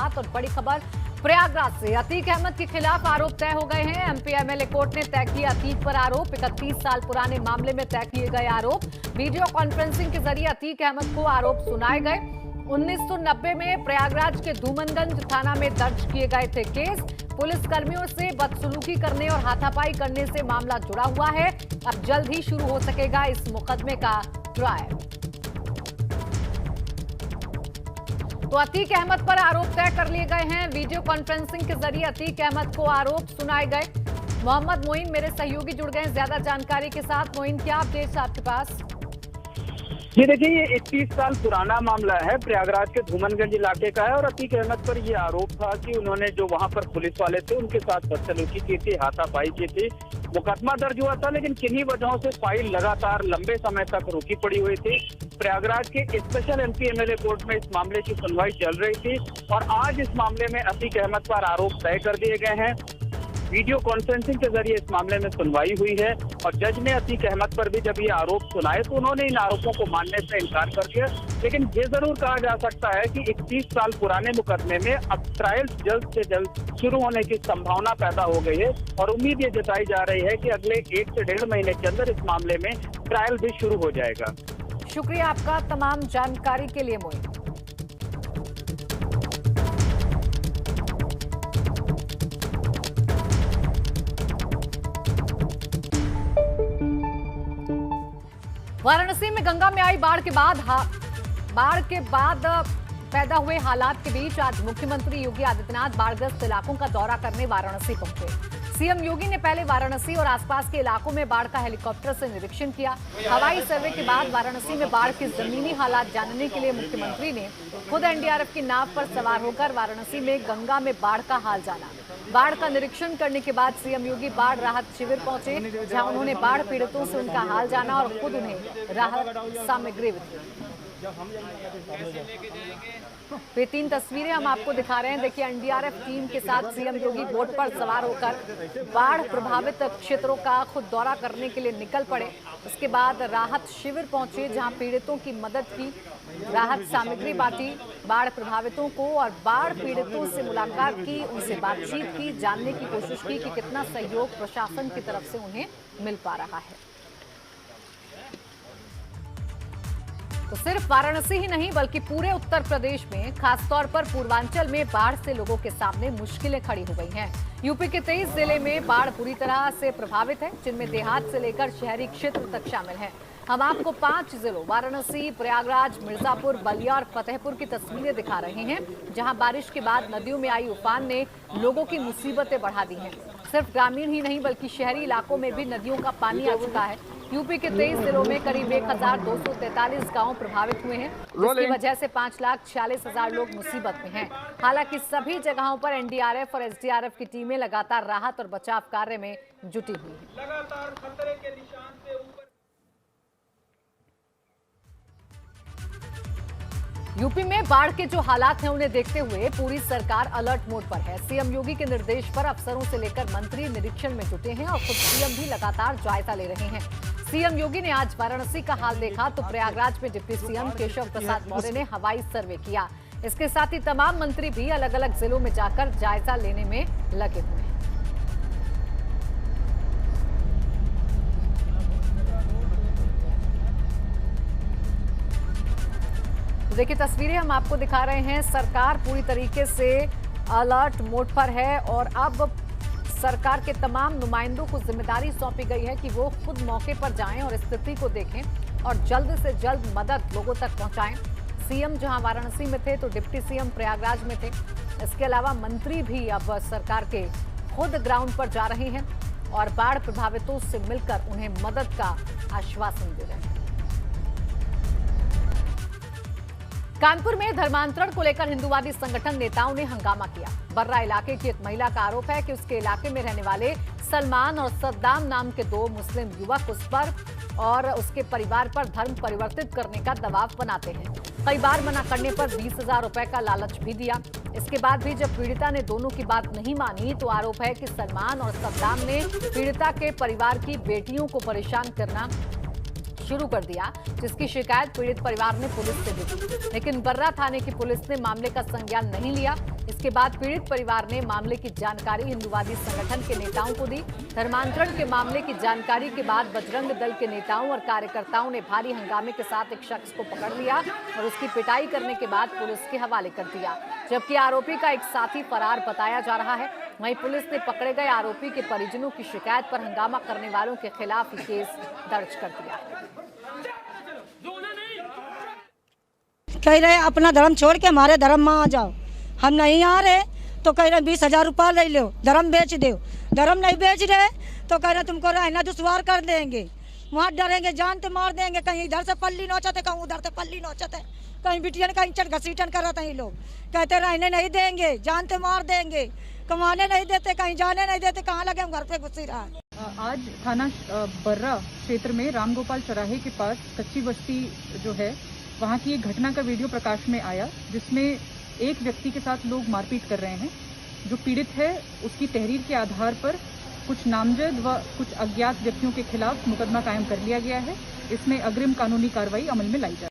साथ और बड़ी खबर प्रयागराज से अतीक अहमद के खिलाफ आरोप तय हो गए हैं। एमपी एमएलए कोर्ट ने तय किया अतीक पर आरोप। 31 साल पुराने मामले में तय किए गए आरोप। वीडियो कॉन्फ्रेंसिंग के जरिए अतीक अहमद को आरोप सुनाए गए। 1990 में प्रयागराज के धूमनगंज थाना में दर्ज किए गए थे केस। पुलिस कर्मियों से बदसलूकी करने और हाथापाई करने से मामला जुड़ा हुआ है। अब जल्द ही शुरू हो सकेगा इस मुकदमे का ट्रायल। तो अतीक अहमद पर आरोप तय कर लिए गए हैं। वीडियो कॉन्फ्रेंसिंग के जरिए अतीक अहमद को आरोप सुनाए गए। मोहम्मद मोइन मेरे सहयोगी जुड़ गए ज्यादा जानकारी के साथ। मोइन, क्या अपडेट्स आपके पास? ये देखिए, ये 31 साल पुराना मामला है, प्रयागराज के धूमनगंज इलाके का है और अतीक अहमद पर ये आरोप था कि उन्होंने जो वहां पर पुलिस वाले थे उनके साथ बदसलूकी की थी, हाथापाई की थी। मुकदमा दर्ज हुआ था, लेकिन किन्हीं वजहों से फाइल लगातार लंबे समय तक रुकी पड़ी हुई थी। प्रयागराज के स्पेशल एमपी एमएलए कोर्ट में इस मामले की सुनवाई चल रही थी और आज इस मामले में अतीक अहमद पर आरोप तय कर दिए गए हैं। वीडियो कॉन्फ्रेंसिंग के जरिए इस मामले में सुनवाई हुई है और जज ने अतीक अहमद पर भी जब ये आरोप सुनाए तो उन्होंने इन आरोपों को मानने से इनकार कर दिया। लेकिन ये जरूर कहा जा सकता है कि 31 साल पुराने मुकदमे में अब ट्रायल जल्द से जल्द शुरू होने की संभावना पैदा हो गई है और उम्मीद ये जताई जा रही है कि अगले 1 से 1.5 महीने के अंदर इस मामले में ट्रायल भी शुरू हो जाएगा। शुक्रिया आपका तमाम जानकारी के लिए मोइन। वाराणसी में गंगा में आई बाढ़ के बाद पैदा हुए हालात के बीच आज मुख्यमंत्री योगी आदित्यनाथ बाढ़ग्रस्त इलाकों का दौरा करने वाराणसी पहुंचे। सीएम योगी ने पहले वाराणसी और आसपास के इलाकों में बाढ़ का हेलीकॉप्टर से निरीक्षण किया। हवाई सर्वे के बाद वाराणसी में बाढ़ के जमीनी हालात जानने के लिए मुख्यमंत्री ने खुद एनडीआरएफ की नाव पर सवार होकर वाराणसी में गंगा में बाढ़ का हाल जाना। बाढ़ का निरीक्षण करने के बाद सीएम योगी बाढ़ राहत शिविर पहुंचे, जहां उन्होंने बाढ़ पीड़ितों से उनका हाल जाना और खुद उन्हें राहत सामग्री वितरित। ये 3 तस्वीरें हम आपको दिखा रहे हैं। देखिए, एनडीआरएफ टीम के साथ सीएम योगी बोट पर सवार होकर बाढ़ प्रभावित क्षेत्रों का खुद दौरा करने के लिए निकल पड़े। उसके बाद राहत शिविर पहुंचे, जहां पीड़ितों की मदद की, राहत सामग्री बांटी बाढ़ प्रभावितों को और बाढ़ पीड़ितों से मुलाकात की, उनसे बातचीत की, जानने की कोशिश की कि कितना सहयोग प्रशासन की तरफ से उन्हें मिल पा रहा है। तो सिर्फ वाराणसी ही नहीं बल्कि पूरे उत्तर प्रदेश में, खासतौर पर पूर्वांचल में बाढ़ से लोगों के सामने मुश्किलें खड़ी हो गई हैं। यूपी के 23 जिले में बाढ़ बुरी तरह से प्रभावित है, जिनमें देहात से लेकर शहरी क्षेत्र तक शामिल हैं। हम आपको 5 जिलों वाराणसी, प्रयागराज, मिर्जापुर, बलिया और फतेहपुर की तस्वीरें दिखा रहे हैं, जहां बारिश के बाद नदियों में आई उफान ने लोगों की मुसीबतें बढ़ा दी हैं। सिर्फ ग्रामीण ही नहीं बल्कि शहरी इलाकों में भी नदियों का पानी आ चुका है। यूपी के 23 जिलों में करीब 1243 गांव प्रभावित हुए हैं, जिसकी वजह से 5,46,000 लोग मुसीबत में हैं। हालांकि सभी जगहों पर एनडीआरएफ और एसडीआरएफ की टीमें लगातार राहत और बचाव कार्य में जुटी हुई हैं। लगातार खतरे के निशान से ऊपर यूपी में बाढ़ के जो हालात हैं उन्हें देखते हुए पूरी सरकार अलर्ट मोड पर है। सीएम योगी के निर्देश पर अफसरों से लेकर मंत्री निरीक्षण में जुटे हैं और खुद सीएम भी लगातार जायजा ले रहे हैं। सीएम योगी ने आज वाराणसी का हाल देखा तो प्रयागराज में डिप्टी सीएम केशव प्रसाद मौर्य ने हवाई सर्वे किया। इसके साथ ही तमाम मंत्री भी अलग अलग जिलों में जाकर जायजा लेने में लगे हुए हैं। देखिए, तस्वीरें हम आपको दिखा रहे हैं। सरकार पूरी तरीके से अलर्ट मोड पर है और अब सरकार के तमाम नुमाइंदों को जिम्मेदारी सौंपी गई है कि वो खुद मौके पर जाएं और स्थिति को देखें और जल्द से जल्द मदद लोगों तक पहुंचाएं। सीएम जहां वाराणसी में थे तो डिप्टी सीएम प्रयागराज में थे। इसके अलावा मंत्री भी अब सरकार के खुद ग्राउंड पर जा रहे हैं और बाढ़ प्रभावितों से मिलकर उन्हें मदद का आश्वासन दे रहे हैं। कानपुर में धर्मांतरण को लेकर हिंदूवादी संगठन नेताओं ने हंगामा किया। बर्रा इलाके की एक महिला का आरोप है कि उसके इलाके में रहने वाले सलमान और सद्दाम नाम के 2 मुस्लिम युवक उस पर और उसके परिवार पर धर्म परिवर्तित करने का दबाव बनाते हैं। कई बार मना करने पर 20,000 रुपए का लालच भी दिया। इसके बाद भी जब पीड़िता ने दोनों की बात नहीं मानी तो आरोप है कि सलमान और सद्दाम ने पीड़िता के परिवार की बेटियों को परेशान करना शुरू कर दिया, जिसकी शिकायत पीड़ित परिवार ने पुलिस से दी, लेकिन बर्रा थाने की पुलिस ने मामले का संज्ञान नहीं लिया। इसके बाद पीड़ित परिवार ने मामले की जानकारी हिंदूवादी संगठन के नेताओं को दी। धर्मांतरण के मामले की जानकारी के बाद बजरंग दल के नेताओं और कार्यकर्ताओं ने भारी हंगामे के साथ एक शख्स को पकड़ लिया और उसकी पिटाई करने के बाद पुलिस के हवाले कर दिया, जबकि आरोपी का एक साथी फरार बताया जा रहा है। वहीं पुलिस ने पकड़े गए आरोपी के परिजनों की शिकायत पर हंगामा करने वालों के खिलाफ केस दर्ज कर दिया। कह रहे अपना धर्म छोड़ के हमारे धर्म में आ जाओ, हम नहीं आ रहे तो कह रहे 20,000 रुपया ले लो, धर्म बेच दो। धर्म नहीं बेच रहे तो कह रहे तुमको रहना दुश्वार कर देंगे, वहाँ डरेंगे, जान तो मार देंगे। कहीं इधर से पल्ली नोचते, कहीं उधर से पल्ली नोचते, कहीं बिटियन कहीं चट घसीटन कर रहे हैं। लोग कहते रहने नहीं देंगे, जान तो मार देंगे, कमाने नहीं देते, कहीं जाने नहीं देते, कहाँ लगे हम घर पे घुसी रहा है। आज थाना बर्रा क्षेत्र में रामगोपाल चौराहे के पास कच्ची बस्ती जो है वहाँ की एक घटना का वीडियो प्रकाश में आया, जिसमें एक व्यक्ति के साथ लोग मारपीट कर रहे हैं। जो पीड़ित है उसकी तहरीर के आधार पर कुछ नामजद व कुछ अज्ञात व्यक्तियों के खिलाफ मुकदमा कायम कर लिया गया है। इसमें अग्रिम कानूनी कार्रवाई अमल में लाई जाए।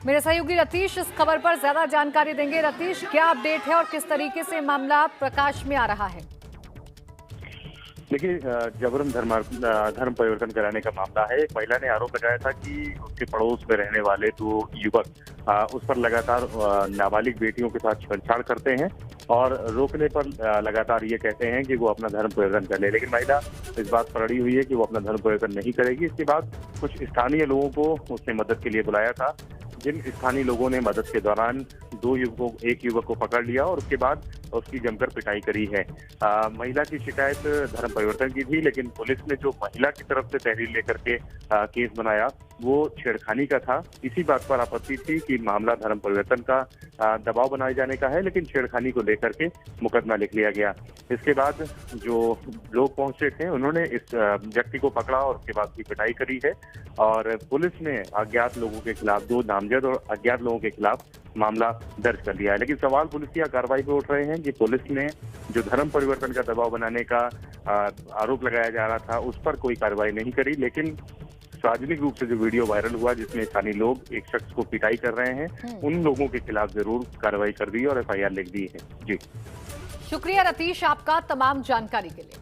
मेरे सहयोगी रतीश इस खबर पर ज्यादा जानकारी देंगे। रतीश, क्या अपडेट है और किस तरीके से मामला प्रकाश में आ रहा है? देखिए, जबरन धर्म परिवर्तन कराने का मामला है। एक महिला ने आरोप लगाया था कि उसके पड़ोस में रहने वाले 2 युवक उस पर लगातार नाबालिग बेटियों के साथ छेड़छाड़ करते हैं और रोकने पर लगातार ये कहते हैं कि वो अपना धर्म परिवर्तन कर ले, लेकिन महिला इस बात पर अड़ी हुई है कि वो अपना धर्म परिवर्तन नहीं करेगी। इसके बाद कुछ स्थानीय लोगों को उसने मदद के लिए बुलाया था, जिन स्थानीय लोगों ने मदद के दौरान एक युवक को पकड़ लिया और उसके बाद उसकी जमकर पिटाई करी है। महिला की शिकायत धर्म परिवर्तन की थी, लेकिन पुलिस ने जो महिला की तरफ से तहरीर लेकर के केस बनाया वो छेड़खानी का था। इसी बात पर आपत्ति थी कि मामला धर्म परिवर्तन का दबाव बनाए जाने का है, लेकिन छेड़खानी को लेकर के मुकदमा लिख लिया गया। इसके बाद जो लोग पहुंचे थे उन्होंने इस व्यक्ति को पकड़ा और उसके बाद उसकी पिटाई करी है और पुलिस ने अज्ञात लोगों के खिलाफ, 2 नामजद और अज्ञात लोगों के खिलाफ मामला दर्ज कर लिया है। लेकिन सवाल पुलिस की कार्रवाई पे उठ रहे हैं कि पुलिस ने जो धर्म परिवर्तन का दबाव बनाने का आरोप लगाया जा रहा था उस पर कोई कार्रवाई नहीं करी, लेकिन सार्वजनिक रूप से जो वीडियो वायरल हुआ जिसमें स्थानीय लोग एक शख्स को पिटाई कर रहे हैं, उन लोगों के खिलाफ जरूर कार्रवाई कर दी और FIR लिख दी है। जी शुक्रिया रतीश आपका तमाम जानकारी के लिए।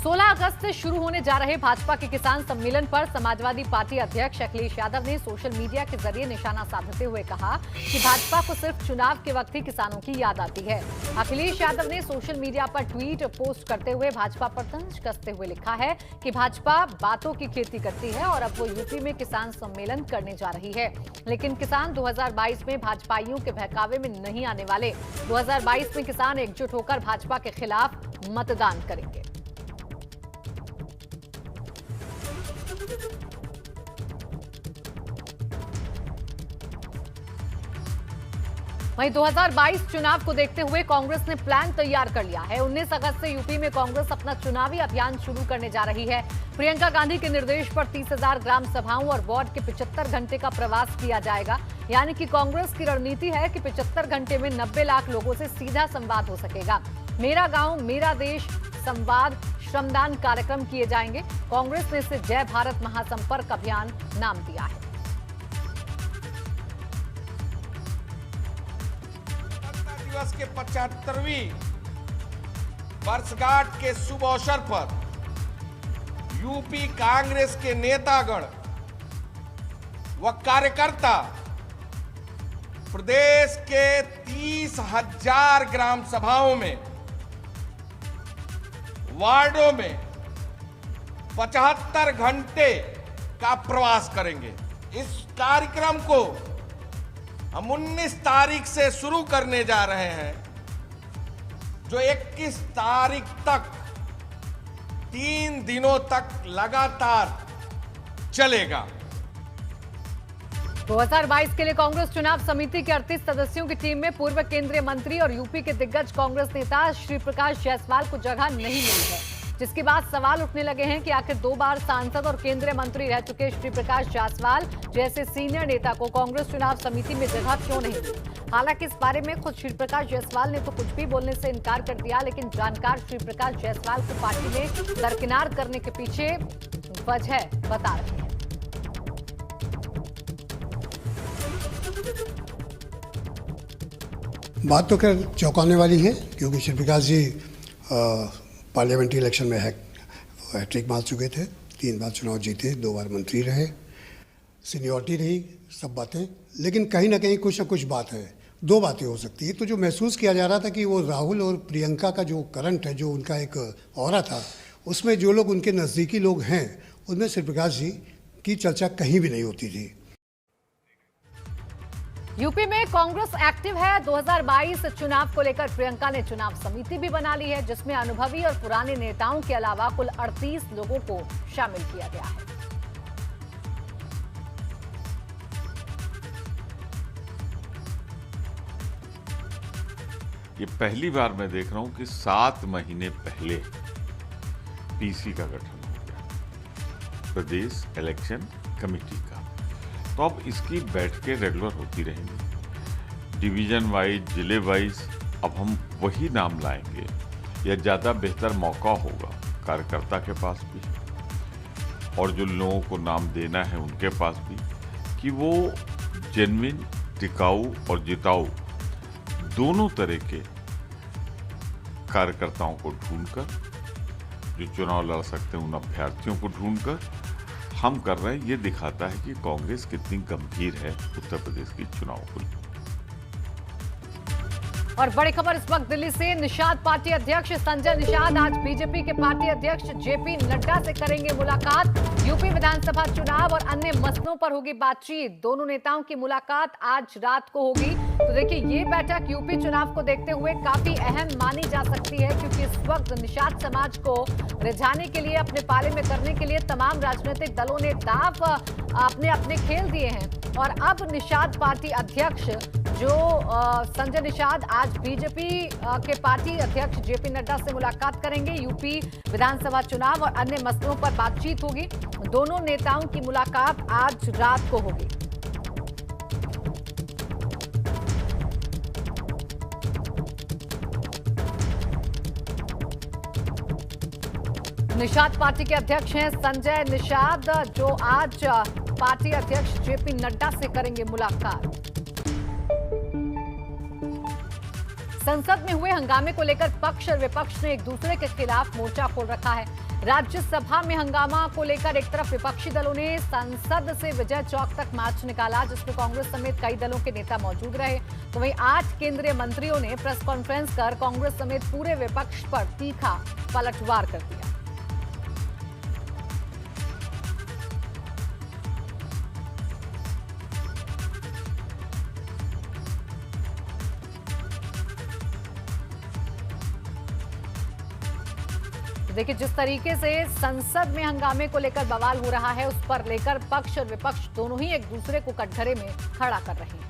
सोलह अगस्त से शुरू होने जा रहे भाजपा के किसान सम्मेलन पर समाजवादी पार्टी अध्यक्ष अखिलेश यादव ने सोशल मीडिया के जरिए निशाना साधते हुए कहा कि भाजपा को सिर्फ चुनाव के वक्त ही किसानों की याद आती है। अखिलेश यादव ने सोशल मीडिया पर ट्वीट पोस्ट करते हुए भाजपा पर तंज कसते हुए लिखा है कि भाजपा बातों की खेती करती है और अब वो यूपी में किसान सम्मेलन करने जा रही है, लेकिन किसान 2022 में भाजपाइयों के बहकावे में नहीं आने वाले। 2022 में किसान एकजुट होकर भाजपा के खिलाफ मतदान करेंगे। वहीं 2022 चुनाव को देखते हुए कांग्रेस ने प्लान तैयार कर लिया है। 19 अगस्त से यूपी में कांग्रेस अपना चुनावी अभियान शुरू करने जा रही है। प्रियंका गांधी के निर्देश पर 30,000 ग्राम सभाओं और वार्ड के 75 घंटे का प्रवास किया जाएगा। यानी कि कांग्रेस की रणनीति है कि 75 घंटे में 90 लाख लोगों से सीधा संवाद हो सकेगा। मेरा गांव मेरा देश संवाद श्रमदान कार्यक्रम किए जाएंगे। कांग्रेस ने इसे जय भारत महासंपर्क अभियान नाम दिया है। दिवस के 75वीं वर्षगांठ के शुभ अवसर पर यूपी कांग्रेस के नेतागण व कार्यकर्ता प्रदेश के 30,000 ग्राम सभाओं में, वार्डों में 75 घंटे का प्रवास करेंगे। इस कार्यक्रम को हम 19 तारीख से शुरू करने जा रहे हैं, जो 21 तारीख तक 3 दिनों तक लगातार चलेगा। 2022 के लिए कांग्रेस चुनाव समिति के 38 सदस्यों की टीम में पूर्व केंद्रीय मंत्री और यूपी के दिग्गज कांग्रेस नेता श्री प्रकाश जायसवाल को जगह नहीं मिली है, जिसके बाद सवाल उठने लगे हैं कि आखिर 2 बार सांसद और केंद्रीय मंत्री रह चुके श्री प्रकाश जायसवाल जैसे सीनियर नेता को कांग्रेस चुनाव समिति में जगह क्यों नहीं मिली। हालांकि इस बारे में खुद श्री प्रकाश जायसवाल ने तो कुछ भी बोलने से इनकार कर दिया, लेकिन जानकार श्री प्रकाश जायसवाल को पार्टी में दरकिनार करने के पीछे वजह बता रहे हैं। बात तो खैर चौंकाने वाली है, क्योंकि श्री प्रकाश जी पार्लियामेंट्री इलेक्शन में हैट्रिक मार चुके थे, 3 बार चुनाव जीते, 2 बार मंत्री रहे, सीनियरिटी रही, सब बातें। लेकिन कहीं ना कहीं कुछ ना कुछ बात है। 2 बातें हो सकती है। तो जो महसूस किया जा रहा था कि वो राहुल और प्रियंका का जो करंट है, जो उनका एक ऑरा था, उसमें जो लोग उनके नज़दीकी लोग हैं, उनमें श्री प्रकाश जी की चर्चा कहीं भी नहीं होती थी। यूपी में कांग्रेस एक्टिव है। 2022 चुनाव को लेकर प्रियंका ने चुनाव समिति भी बना ली है, जिसमें अनुभवी और पुराने नेताओं के अलावा कुल 38 लोगों को शामिल किया गया है। ये पहली बार मैं देख रहा हूं कि 7 महीने पहले पीसी का गठन हो गया, प्रदेश इलेक्शन कमेटी का। तो अब इसकी बैठकें रेगुलर होती रहेंगी, डिवीजन वाइज, जिले वाइज। अब हम वही नाम लाएंगे, या ज़्यादा बेहतर मौका होगा कार्यकर्ता के पास भी और जो लोगों को नाम देना है उनके पास भी, कि वो जेन्युइन, टिकाऊ और जिताऊ दोनों तरह के कार्यकर्ताओं को ढूंढकर, जो चुनाव लड़ सकते हैं उन अभ्यर्थियों को ढूंढकर हम कर रहे हैं। ये दिखाता है कि कांग्रेस कितनी गंभीर है उत्तर प्रदेश के चुनाव को। और बड़ी खबर इस वक्त दिल्ली से। निषाद पार्टी अध्यक्ष संजय निषाद आज बीजेपी के पार्टी अध्यक्ष जेपी नड्डा से करेंगे मुलाकात। यूपी विधानसभा चुनाव और अन्य मसलों पर होगी बातचीत। दोनों नेताओं की मुलाकात आज रात को होगी। तो देखिए, ये बैठक यूपी चुनाव को देखते हुए काफी अहम मानी जा सकती है, क्योंकि इस वक्त निषाद समाज को रिझाने के लिए, अपने पाले में करने के लिए तमाम राजनीतिक दलों ने दांव अपने अपने खेल दिए हैं। और अब निषाद पार्टी अध्यक्ष जो संजय निषाद आज बीजेपी के पार्टी अध्यक्ष जेपी नड्डा से मुलाकात करेंगे। यूपी विधानसभा चुनाव और अन्य मसलों पर बातचीत होगी। दोनों नेताओं की मुलाकात आज रात को होगी। निषाद पार्टी के अध्यक्ष हैं संजय निषाद, जो आज पार्टी अध्यक्ष जेपी नड्डा से करेंगे मुलाकात। संसद में हुए हंगामे को लेकर पक्ष और विपक्ष ने एक दूसरे के खिलाफ मोर्चा खोल रखा है। राज्यसभा में हंगामा को लेकर एक तरफ विपक्षी दलों ने संसद से विजय चौक तक मार्च निकाला, जिसमें कांग्रेस समेत कई दलों के नेता मौजूद रहे। तो वहीं 8 केंद्रीय मंत्रियों ने प्रेस कॉन्फ्रेंस कर कांग्रेस समेत पूरे विपक्ष पर तीखा पलटवार कर दिया। देखिए, जिस तरीके से संसद में हंगामे को लेकर बवाल हो रहा है, उस पर लेकर पक्ष और विपक्ष दोनों ही एक दूसरे को कटघरे में खड़ा कर रहे हैं।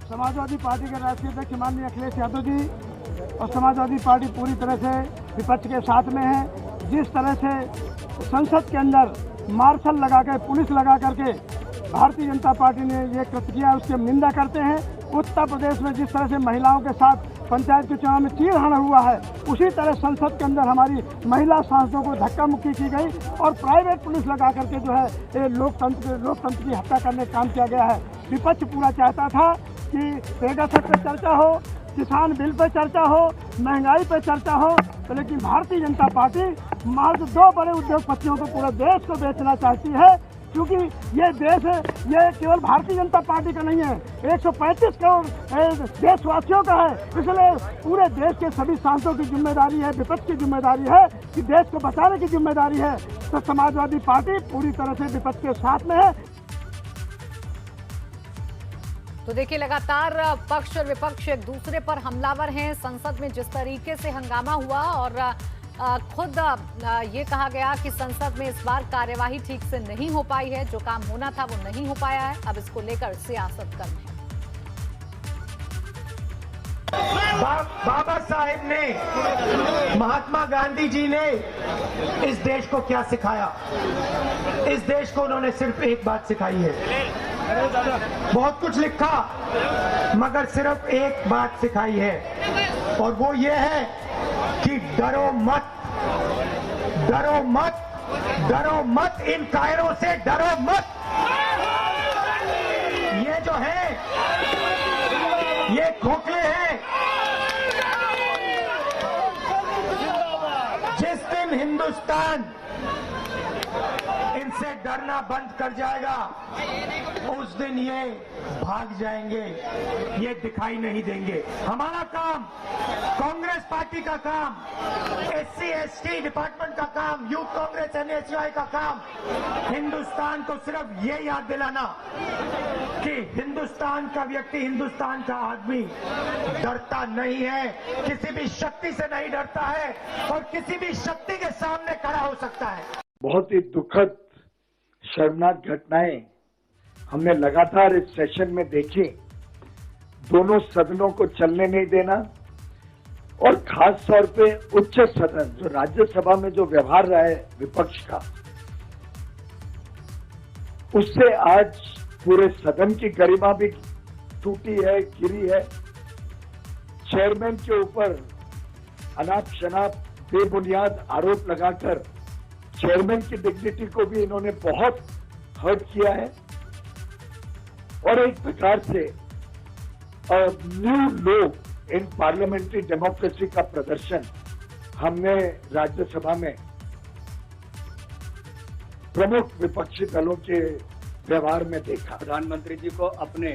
समाजवादी पार्टी के राष्ट्रीय अध्यक्ष माननीय अखिलेश यादव जी और समाजवादी पार्टी पूरी तरह से विपक्ष के साथ में है। जिस तरह से संसद के अंदर मार्शल लगाकर, पुलिस लगा करके भारतीय जनता पार्टी ने ये कृत्य किया, उसकी हम निंदा करते हैं। उत्तर प्रदेश में जिस तरह से महिलाओं के साथ पंचायत के चुनाव में चीरहरण हुआ है, उसी तरह संसद के अंदर हमारी महिला सांसदों को धक्का मुक्की की गई और प्राइवेट पुलिस लगा करके जो है ये लोकतंत्र की हत्या करने का काम किया गया है। विपक्ष पूरा चाहता था कि पेगासस पे चर्चा हो, किसान बिल पे चर्चा हो, महंगाई पे चर्चा हो, तो लेकिन भारतीय जनता पार्टी मात्र 2 बड़े उद्योगपतियों को पूरे देश को बेचना चाहती है। क्योंकि ये देश है, ये केवल भारतीय जनता पार्टी का नहीं है, 135 करोड़ देशवासियों का है। इसलिए पूरे देश के सभी सांसदों की जिम्मेदारी है, विपक्ष की जिम्मेदारी है कि देश को बचाने की जिम्मेदारी है। तो समाजवादी पार्टी पूरी तरह से विपक्ष के साथ में है। तो देखिए, लगातार पक्ष और विपक्ष एक दूसरे पर हमलावर हैं। संसद में जिस तरीके से हंगामा हुआ और खुद ये कहा गया कि संसद में इस बार कार्यवाही ठीक से नहीं हो पाई है, जो काम होना था वो नहीं हो पाया है। अब इसको लेकर सियासत करनी है। बाबा साहेब ने, महात्मा गांधी जी ने इस देश को क्या सिखाया? इस देश को उन्होंने सिर्फ एक बात सिखाई है। बहुत कुछ लिखा, मगर सिर्फ एक बात सिखाई है, और वो ये है कि डरो मत, डरो मत, डरो मत, इन कायरों से डरो मत। ये जो है ये खोखले हैं। जिस दिन हिंदुस्तान इनसे डरना बंद कर जाएगा उस दिन ये भाग जाएंगे, ये दिखाई नहीं देंगे। हमारा काम, कांग्रेस पार्टी का काम, SC ST डिपार्टमेंट का काम, यूथ कांग्रेस NSUI का काम, हिंदुस्तान को सिर्फ ये याद दिलाना कि हिंदुस्तान का व्यक्ति, हिंदुस्तान का आदमी डरता नहीं है, किसी भी शक्ति से नहीं डरता है और किसी भी शक्ति के सामने खड़ा हो सकता है। बहुत ही दुखद शर्मनाक घटनाएं हमने लगातार इस सेशन में देखी। दोनों सदनों को चलने नहीं देना और खास तौर पे उच्च सदन जो राज्यसभा में जो व्यवहार रहा है विपक्ष का, उससे आज पूरे सदन की गरिमा भी टूटी है, गिरी है। चेयरमैन के ऊपर अनाप शनाप बेबुनियाद आरोप लगाकर चेयरमैन की डिग्निटी को भी इन्होंने बहुत हर्ट किया है और एक प्रकार से न्यू लो इन पार्लियामेंट्री डेमोक्रेसी का प्रदर्शन हमने राज्यसभा में प्रमुख विपक्षी दलों के व्यवहार में देखा। प्रधानमंत्री जी को अपने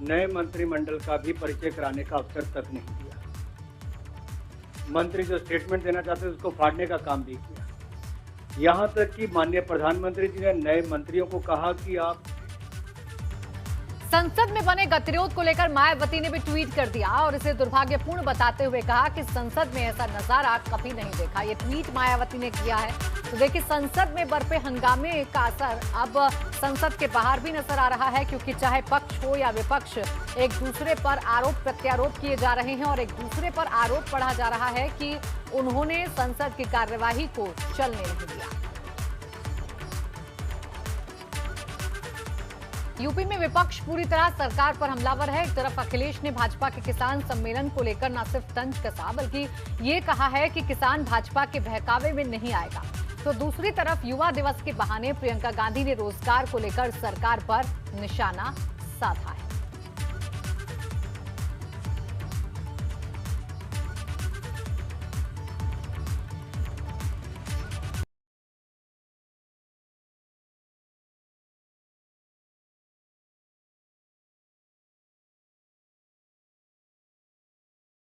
नए मंत्रिमंडल का भी परिचय कराने का अवसर तक नहीं दिया। मंत्री जो स्टेटमेंट देना चाहते थे उसको फाड़ने का काम भी किया। यहां तक कि माननीय प्रधानमंत्री जी ने नए मंत्रियों को कहा कि आप संसद में बने गतिरोध को लेकर मायावती ने भी ट्वीट कर दिया और इसे दुर्भाग्यपूर्ण बताते हुए कहा कि संसद में ऐसा नजारा कभी नहीं देखा। ये ट्वीट मायावती ने किया है। तो देखिए, संसद में बरपे हंगामे का असर अब संसद के बाहर भी नजर आ रहा है, क्योंकि चाहे पक्ष हो या विपक्ष, एक दूसरे पर आरोप प्रत्यारोप किए जा रहे हैं और एक दूसरे पर आरोप पढ़ा जा रहा है कि उन्होंने संसद की कार्यवाही को चलने नहीं दिया। यूपी में विपक्ष पूरी तरह सरकार पर हमलावर है। एक तरफ अखिलेश ने भाजपा के किसान सम्मेलन को लेकर न सिर्फ तंज कसा, बल्कि ये कहा है कि किसान भाजपा के बहकावे में नहीं आएगा। तो दूसरी तरफ युवा दिवस के बहाने प्रियंका गांधी ने रोजगार को लेकर सरकार पर निशाना साधा है।